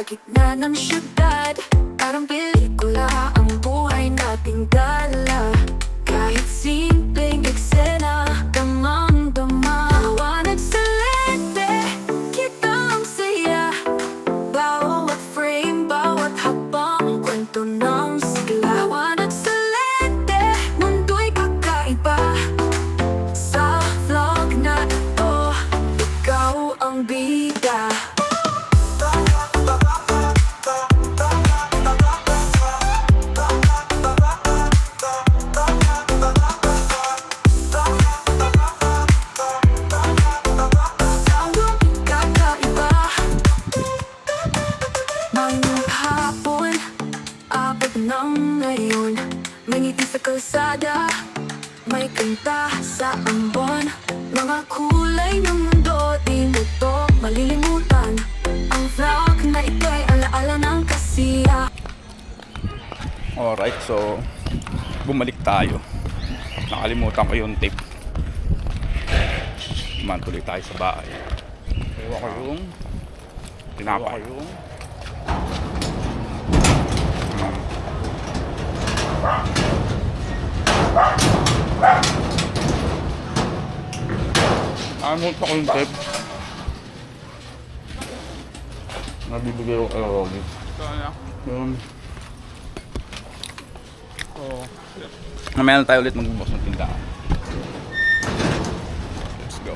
gitna ng syudad. Parang pelikula ang buhay nating dala. Kahit simpleng eksena, damang-dama. Liwanag sa lente, kita ang saya. Bawat frame, bawat hakbang, kwento ng sigla. Liwanag sa lente, mundo'y kakaiba. Sa vlog na ito, ikaw ang bida. Ng ngayon, may ngiti sa kalsada, may kanta sa ambon. Mga kulay ng mundo, di mo to malilimutan. Ang vlog na ito'y alaala ng kasiya. Alright, so bumalik tayo. Nakalimutan ko yung tape. Tuloy tayo sa bahay. Iwa ko yung tinapay. Ano pa kong tip? Nabibigay ko kay Rogi. Mamaya na tayo ulit magbubukas ng tindahan. Let's go.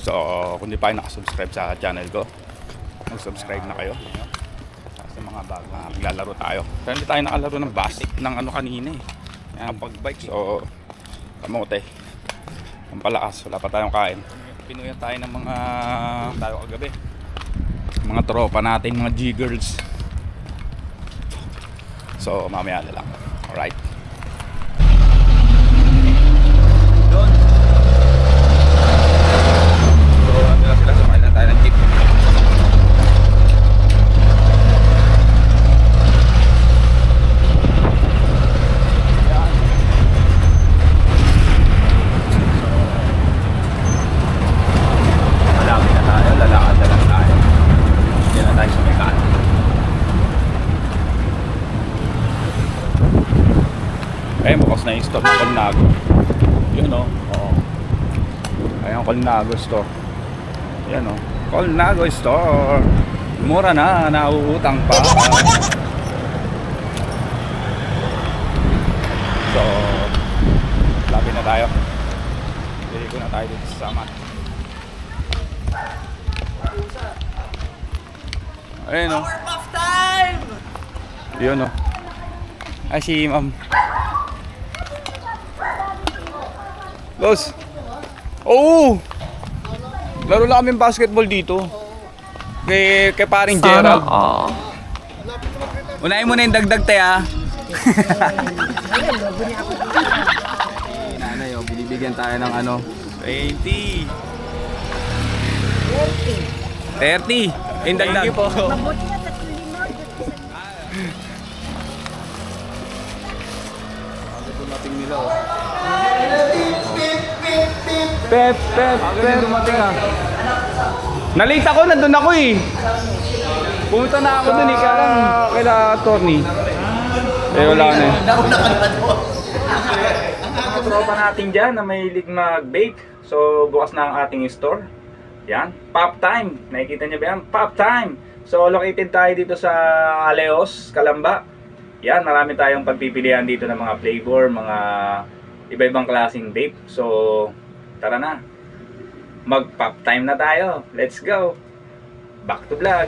So, kung di pa kayo nakasubscribe sa channel ko, mag-subscribe na kayo. Sa mga bago na maglalaro tayo. Pero hindi tayo nakalaro ng basic ng ano kanina eh. Ang pag-bike. So, kamote. Ang palakas. Wala pa tayong kain. Pinuyan tayo ng mga tayo kagabi. Mga tropa natin, mga G-girls. So, mamaya na lang. Alright. Tayo ng jeep. Malapit na tayo, lalakad na lang tayo. Hindi na tayo sa mekan. Ayun, bukas na yung store ng Colnago. Yun o. Oo. Ayun, Colnago store. Yan o, Colnago store. Mura na, nauutang pa. So, lapit na tayo. Bili ko na tayo dito sa Saman. Ayun o. Power puff time! Yun o. Ay si ma'am. Boss. Oo! Laro lang kami basketball dito. Kay paring Gerald. Unahin mo na yung dagdag te ha. Nanay oh, binibigyan tayo ng ano? 20. 30. Yung dagdag. Thank you po. Dumating nila oh. Pep. Dumating ah. Nalate ako, nandun ako eh. Pumunta na ako dun eh, kaila Tony. Eh wala na eh. Mga tropa natin dyan na mahilig mag-bake. So bukas na ang ating store. Yan, Pop Time. Nakikita niyo ba yan? Pop Time. So located tayo dito sa Aleos, Calamba. Yan, marami tayong pagpipilian dito ng mga flavor, mga iba-ibang klaseng vape. So tara na. Mag-pop time na tayo. Let's go. Back to vlog.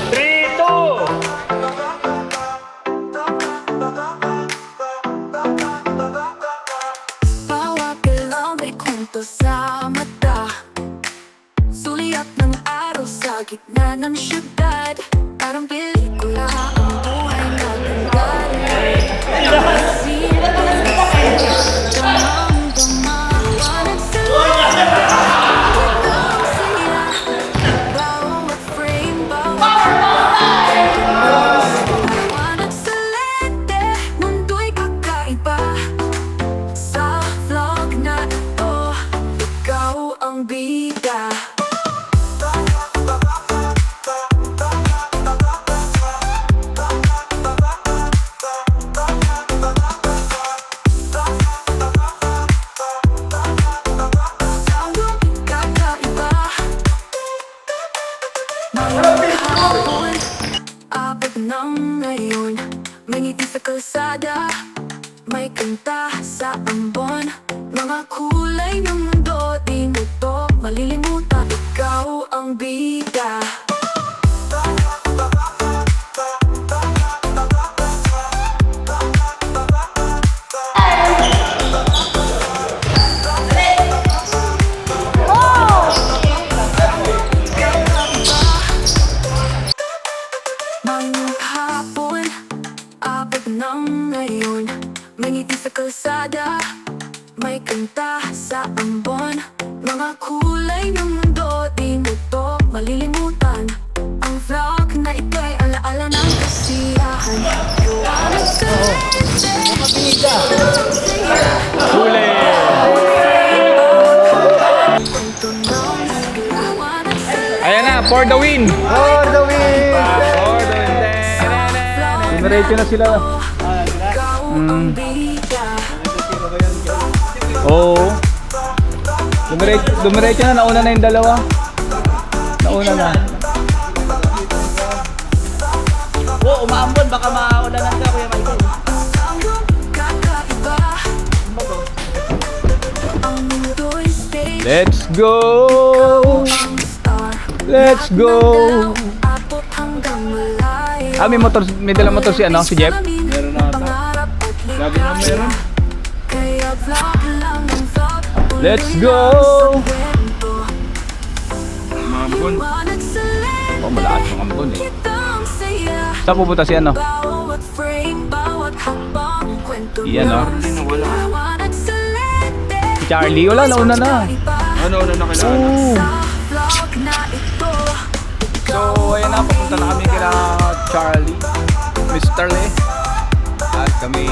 Three, two. Bawat galaw may kwento sa mata. Suliap ng araw sa gitna ng syudad. Parang pelikula ang buhay natin galing. Damang-dama, walang saya. Bawat frame, bawat salete, mundo'y kakaiba. Sa vlog na ito, ikaw ang bida. Kakaiba. Mga hapon, apat ng ngayon, may ngiti sa kalsada, may kanta sa ambon. Mga kulay ng mundo, di mo to malilimutan. Ikaw ang bida. Mga hapon, apat ng ngayon, may ngiti sa kalsada, may kanta sa ambon. Mga kulay ng mundo, di mo to malilimutan. Ang vlog na ito'y alaala ng kasiyahan. Gawa sa Huli. kwento ng gawa Ayan na, for the win. For the win! For the win. Dumiretso na sila. ikaw ang bida. Oo. Dumiretso na, nauna na yung dalawa. Nauna na. Oh, umaambon. Baka maulanan ka, Kuya Michael. Kakaiba. Ang mundo'y stage. Let's go! Ang star. Let's go! Abot hanggang malayo. May motor, may dalang motor si ano, si Jeff? Meron na ata. Lagi na meron. Kaya vlog lang ang vlog. Let's go! Mambon. Oh, malakas yung ambon eh. Kitang saya. Saan pupunta si ano? Bawat frame, bawat hakbang, kwento Iyan, no? liwanag sa lente. Si Charlie, wala, nauna na. Ano na kailangan? Oo. Sa vlog na ito. So, ayun na, papunta na kami kila Charlie, Mr. Lee. At kami